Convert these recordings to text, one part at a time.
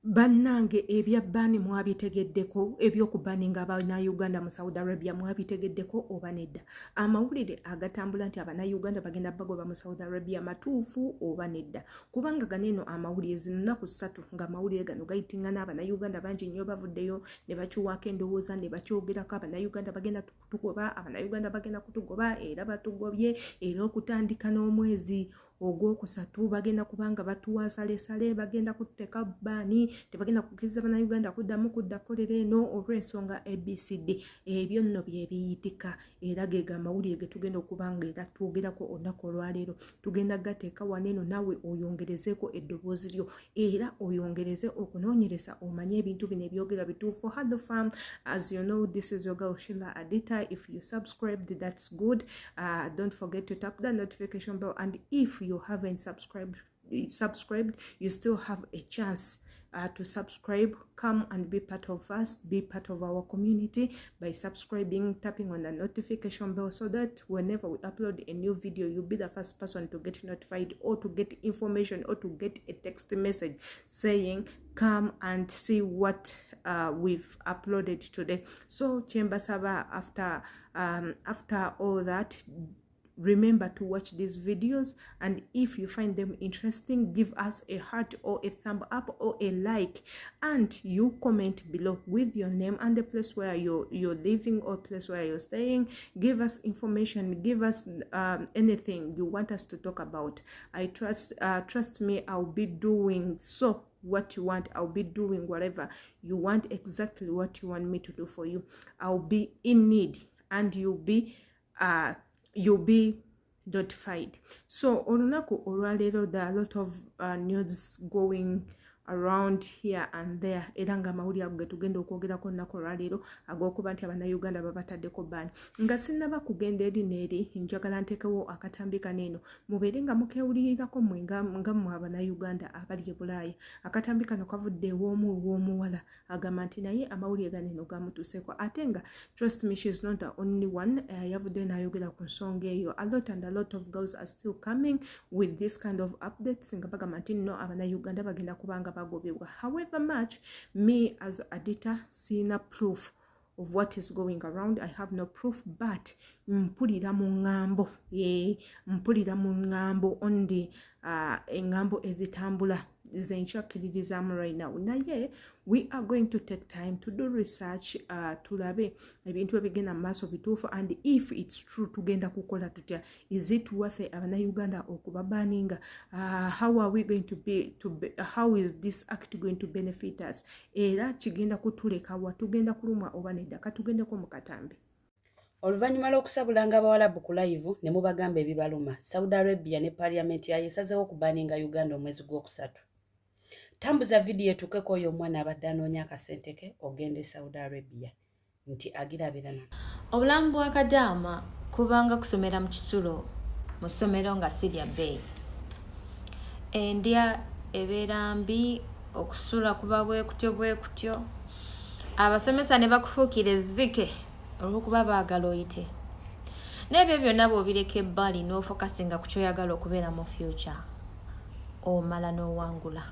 Bannange ebyabbaani mwabitegeddeko eby'okubbaninga Abannayuganda mu Saudi Arabia mwabitegeddeko oba nedda? Amawulire agatambula nti Abannayuganda bagenda bagoba mu Saudi Arabia matuufu oba nedda? Kubanga ganeno amawulire zino nnaku 3 nga amawulire gano gayitingana Abannayuganda bangi nnyo bavuddeyo ne bakiwaako endowooza ne bakyogerako Abannayuganda bagenda kutugoba, Abannayuganda bagenda kutugoba era batugobye era okutandika n'omwezi ogwokusatu bagenda kubanga batuwa salesale bagenda kuteka bbaani tebagenda kukkiriza Bannayuganda kuddamu kuddakolera eno olw'ensonga ABCD. Ebyo nno bye biyitika era ge amawulire ge tugenda okubanga era twogerako olunaku olwaleero tugenda gateeka waneeno nawe oyongerezeeko eddoboozi lyo era oyongereze okunoonyereza omanye ebintu bino ebyogera bituufu. Hello fam, as you know, this is your girl Sheila Adita. If you subscribed, that's good. Don't forget to tap the notification bell, and if you haven't subscribed, you still have a chance to subscribe. Come and be part of us, be part of our community by subscribing, tapping on the notification bell, so that whenever we upload a new video, you'll be the first person to get notified or to get information or to get a text message saying come and see what we've uploaded today. So Chembasaba, after all that, remember to watch these videos, and if you find them interesting, give us a heart or a thumb up or a like, and you comment below with your name and the place where you're living or place where you're staying. Give us information, give us anything you want us to talk about. I trust me, I'll be doing what you want. I'll be doing whatever you want, exactly what you want me to do for you. I'll be in need and you'll be notified. So olunaku olwaleero, there are a lot of news going around here and there, era nga amawulire ago ge tugenda okwogerako olunaku olwaleero ag'okuba nti Abannayuganda babataddeko bbaani. Nga sinnaba kugenda eri n'eri, njagala nteekewo akatambi kaneeno mubeere nga mukewulirirako mmwe nga mmwe Abannayuganda abali e Bulaaya. Akatambi kano kavudde ew'omuwala agamba nti naye amawulire ganeeno gamutuuseeko, ate nga trust me, she's not the only one. Yavudde n'ayogera ku nsonga eyo. A lot of girls are still coming with this kind of updates nga bagamba nti nno Abannayuganda bagenda kubanga bagobebwa. However much, me as Adita, sina proof of what is going around. I have no proof, but mpulira mu ngambo ondi engambo ezitambula zenchakkiririzaamu right now. Naye we are going to take time to do research, tulabe ebintu ebigenda mu maaso bituufu, and if it's true tugenda kukola tutya. Is it worth Abannayuganda okubabaninga? How are we going to how is this act going to benefit us? Era kigenda kutuleka wa tugenda kulumwa oba nedda? Katugendeko mu katambi. Oluvannyuma lw'okusabulanga abawalabu ku live ne mubagamba ebibaluma, Saudi Arabia ne Parliament yayo esazeewo okubaninga Uganda omwezi gw'okusatu. Tambuza vidiyo etuukeko oyo omwana abadde anoonya akasente ke ogende Saudi Arabia nti agirabira na. Obulamu bwa Kadama kubanga kusomera mu kisulo mu ssomero nga Sirya Bay. Endya ebeera mbi, okusula kuba bwe kutyo. Abasomesa ne bakufuukira ezzike olw'okuba baagala oyite. N'ebyo byonna bw'obireka ebbali n'ofokasinga ku kyoyagala okubeera mu future, omala n'owangula.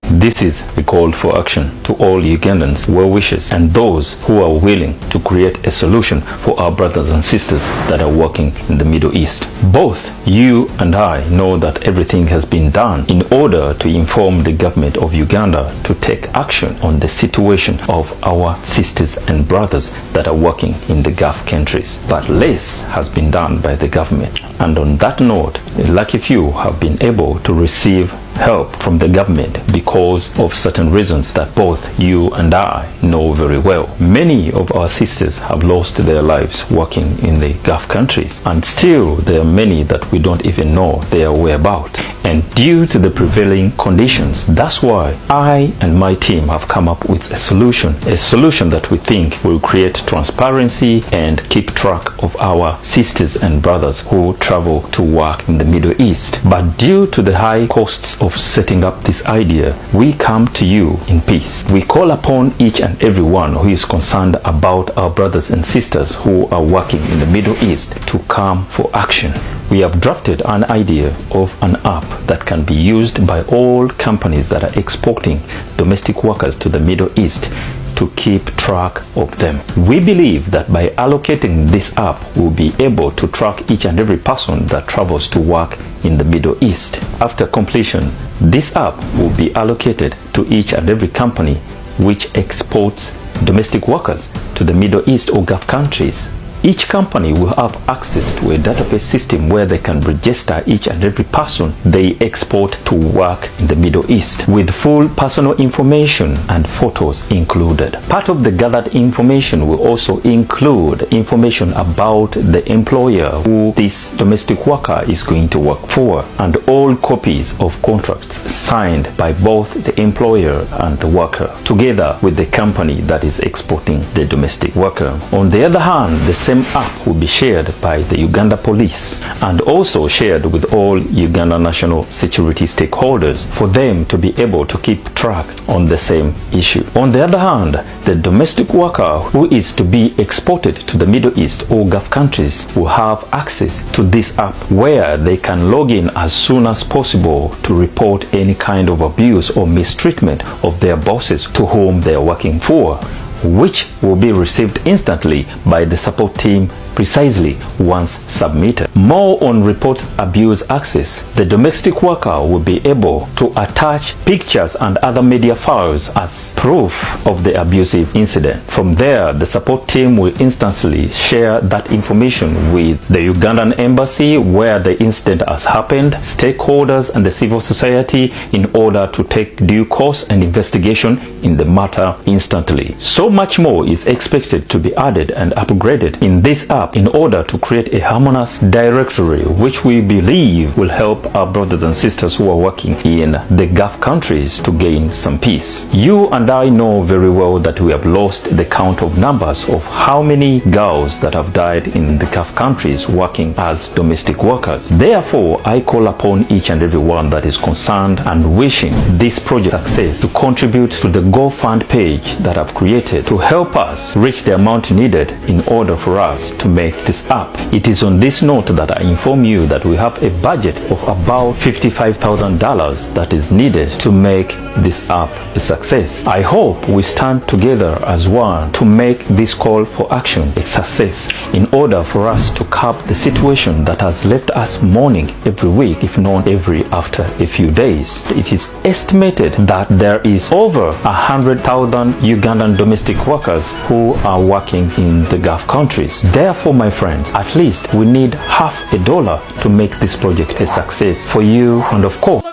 This is a call for action to all Ugandans, well-wishers, and those who are willing to create a solution for our brothers and sisters that are working in the Middle East. Both you and I know that everything has been done in order to inform the government of Uganda to take action on the situation of our sisters and brothers that are working in the Gulf countries. But less has been done by the government. And on that note, a lucky few have been able to receive help from the government because of certain reasons that both you and I know very well. Many of our sisters have lost their lives working in the Gulf countries, and still there are many that we don't even know their whereabouts. And due to the prevailing conditions, that's why I and my team have come up with a solution that we think will create transparency and keep track of our sisters and brothers who travel to work in the Middle East. But due to the high costs of of setting up this idea, we come to you in peace. We call upon each and everyone who is concerned about our brothers and sisters who are working in the Middle East to come for action. We have drafted an idea of an app that can be used by all companies that are exporting domestic workers to the Middle East to keep track of them. We believe that by allocating this app, we'll be able to track each and every person that travels to work in the Middle East. After completion, this app will be allocated to each and every company which exports domestic workers to the Middle East or Gulf countries. Each company will have access to a database system where they can register each and every person they export to work in the Middle East with full personal information and photos included. Part of the gathered information will also include information about the employer who this domestic worker is going to work for and all copies of contracts signed by both the employer and the worker together with the company that is exporting the domestic worker. On the other hand, the same app will be shared by the Uganda police and also shared with all Uganda national security stakeholders for them to be able to keep track on the same issue. On the other hand, the domestic worker who is to be exported to the Middle East or Gulf countries will have access to this app where they can log in as soon as possible to report any kind of abuse or mistreatment of their bosses to whom they are working for, which will be received instantly by the support team precisely once submitted. More on report abuse access. The domestic worker will be able to attach pictures and other media files as proof of the abusive incident. From there, the support team will instantly share that information with the Ugandan embassy where the incident has happened, stakeholders and the civil society in order to take due course and investigation in the matter instantly. So much more is expected to be added and upgraded in this app in order to create a harmonious directory which we believe will help our brothers and sisters who are working in the Gulf countries to gain some peace. You and I know very well that we have lost the count of numbers of how many girls that have died in the Gulf countries working as domestic workers. Therefore, I call upon each and every one that is concerned and wishing this project success to contribute to the GoFund page that I've created to help us reach the amount needed in order for us to make this app. It is on this note that I inform you that we have a budget of about $55,000 that is needed to make this app a success. I hope we stand together as one to make this call for action a success in order for us to curb the situation that has left us mourning every week, if not every after a few days. It is estimated that there is over 100,000 Ugandan domestic workers who are working in the Gulf countries. Therefore, my friends, at least we need $50 to make this project a success for you and of course.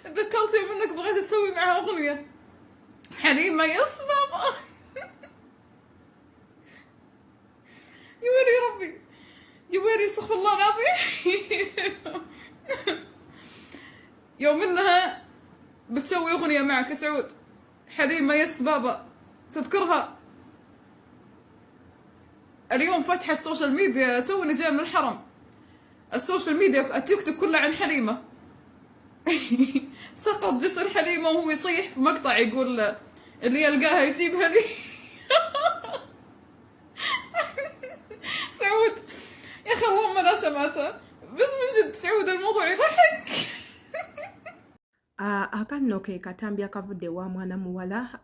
تذكرت يوم انك بغيت تسوي معها اغنية حليمة يس بابا يا ويلي ربي يا ويلي استغفر الله العظيم يوم انها بتسوي اغنية معك سعود حليمة يس بابا تذكرها اليوم فاتحة السوشيال ميديا توني جاي من الحرم السوشيال ميديا التيك توك كله عن حليمة سقط جسر حليمة وهو يصيح في مقطع يقول اللي يلقاها يجيبها لي سعود يا أخي اللهم لا شماتة بس من جد سعود الموضوع يضحك akanno ke katambi akavudde wa mwana muwala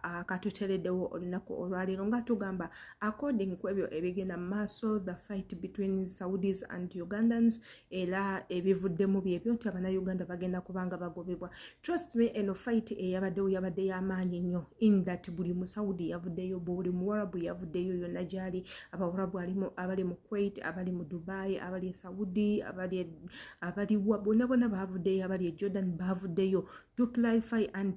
akatutereddewo olunaku olwaliro nga tugamba according ku ebyo ebigenda mu maaso the fight between Saudis and Ugandans era ebivuddemu byebyo nti abannayuganda bagenda kubanga bagobebwa. Trust me, eno fight yabadde y'amaanyi nnyo in that buli musaudi yavuddeyo, buli muwarabu yavuddeyo yonna gyali. Abawarabu abali mu Kuwait, abali mu Dubai, abali e Saudi, abali bonna bavuddeyo, abali e Jordan bavuddeyo to clarify and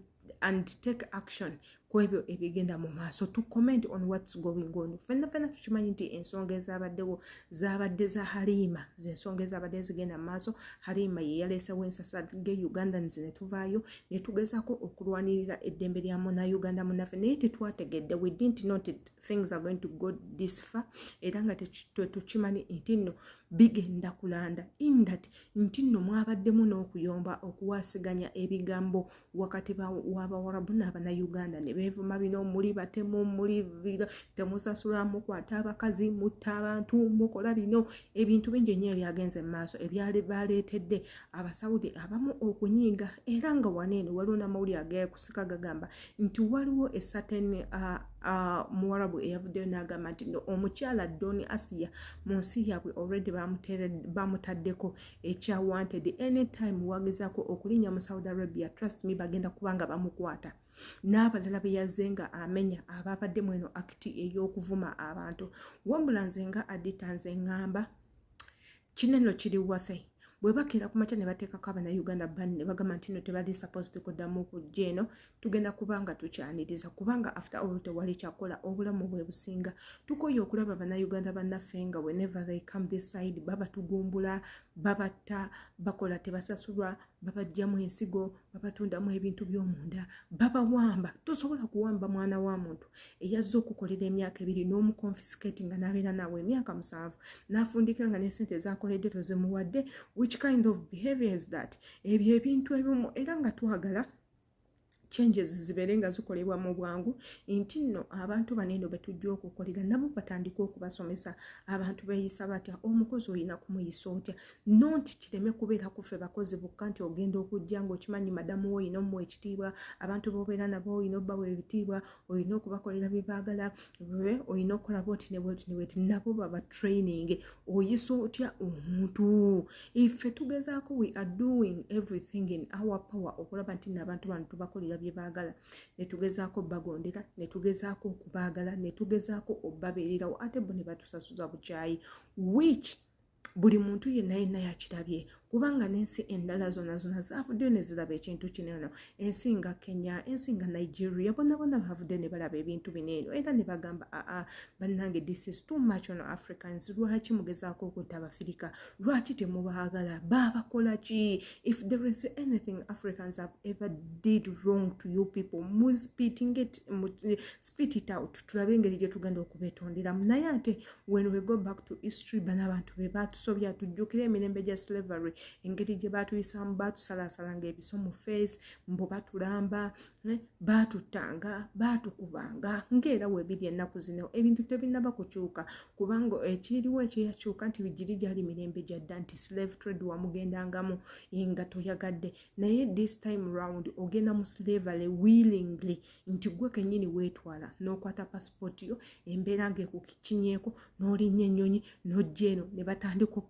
take action kwebyo ebigenda mu maaso. To comment on what's going on. Fenna tukimanyi nti ensonga ezabaddewo zabadde za Halima, zensonga ezabadde zigenda mu maaso. Halima ye yaleesewo ensasa ge Ugandans ne tuvaayo ne tugezaako okulwanirira eddembe lya Uganda munaffe, naye tetwategedde, we didn't know that things are going to go this far, era nga tukimanyi nti nno bigenda kulanda in that nti nno mwabaddemu n'okuyomba okuwasiganya ebigambo wakati w'Abawarabu n'Abannayuganda ne beevuma bino muli batemu muli temusasula mukwata abakazi mutta abantu mukola bino ebintu bingi nnyo ebyagenze mu maaso ebyali baleetedde Abasawudi abamu okunyiiga, era nga waneeno waliwo n'amawulire ageekusika gagamba nti waliwo esateni Muwarabu eyavuddeyo n'agamba nti omukyala Doni Asia Munsi Yabwe already bamutaddeko ekya wanted, anytime wagezaako okulinnya mu Saudi Arabia, trust me bagenda kubanga bamukwata. N'abalala beyazze nga amenya ababadde mweno akiti ey'okuvuma abantu. Wambula nze nga Adita nze ngamba kineno kiri waffe. Bwe bakira ku makya ne bateekako Abannayuganda bani ne bagamba nti no tebali supposed kuddamu okujja eno, tugenda kubanga tukyaniriza kubanga after all tewali kyakola, obulamu bwe businga. Tukoye okulaba Abannayuganda bannaffe nga whenever they come this side babatugumbula, babatta, bakola tebasasulwa, babajjamu ensigo, babatundamu ebintu by'omunda, babawamba. Tosobola kuwamba mwana wa muntu eyazze okukolera emyaka 2 n'omuconfiscate nga n'abeera naawe emyaka 7 n'afundika nga n'essente z'akoledde tozimuwadde. Which kind of behavior is that? Ebyo ebintu ebimu era nga twagala changes zibeere nga zikolebwa mu bwangu nti nno abantu baneno betujja okukolera nabo batandika okubasomesa abantu beeyisa batya, omukozi olina kumuyisa otya, noti kireme kubeera kuffe bakozi bokka nti ogenda okujja ng'okimanyi madamu wo olina omuwa ekitiibwa, abantu b'obeera nabo olina obbawa ebitiibwa, olina okubakolera bye baagala, olina okukola bwoti ne bwoti nabo baba training. Oyisa otya omuntu? Iffe tugezaako we are doing everything in our power okulaba nti n'abantu bano tubakolera bye baagala, ne tugezaako bagondera, ne tugezaako okubaagala, ne tugezaako obbabeererawo, ate bo ne batusasuza bukyayi, which buli muntu yenna yakirabye kubanga n'ensi endala zonna zaavuddeyo ne ziraba ekintu kinene. Ensi nga Kenya, ensi nga Nigeria, bonna baavudde ne balaba ebintu bineeno era ne bagamba bannange this is too much on Africans. Lwaki mugezaako okutta Abafirika? Lwaki temubaagala? Baabakola ki? If there is anything Africans have ever did wrong to you people, spit it out. Tulabe engeri gye tugenda okubeetonderamu. Naye ate when we go back to history, bano abantu be baatusobya, tujjukira emirembe gya slavery, engeri gye baatuyisamu, baatusalasalanga ebiso mu face, mbo batulamba, baatutanga, baatukubanga, ng'era weebiri ennaku zino ebintu tebinnaba kukyuka kubanga ekiriwo ekyakyuka nti bigiri gyali mirembe gyadda nti slave trade wamugendangamu nga toyagadde, naye this time round ogenda mu slavery willingly nti gwe kennyini weetwala n'okwata passport yo embeera ng'ekukinyeeko n'olinnya ennyonyi n'ojja eno ne batandika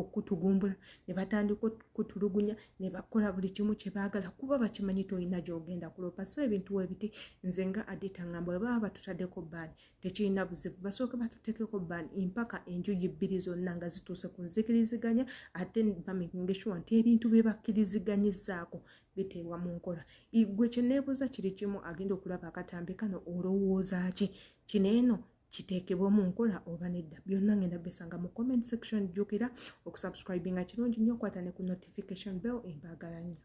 okutugumbula, ne batandika okutulugunya, ne bakola buli kimu kye baagala kuba bakimanyi tolina gy'ogenda kulopa. So ebintu webiti nze nga Adita ngamba bwe baba batutaddeko bbaani tekirina buzibu, basooke batuteekeko bbaani mpaka enjuyi 2 zonna nga zituuse ku nzikiriziganya, ate bamenye sure nti ebintu bye bakkiriziganyizaako biteebwa mu nkola. Igwe kye neebuuza kiri kimu, agenda okulaba akatambi kano olowooza ki? Kineeno kiteekebwa mu nkola oba nedda? Byonna ngenda besanga mu comment section. Jjukira okusubscribinga kirungi nnyo, kwata ne ku notification bell, embaagala nnyo.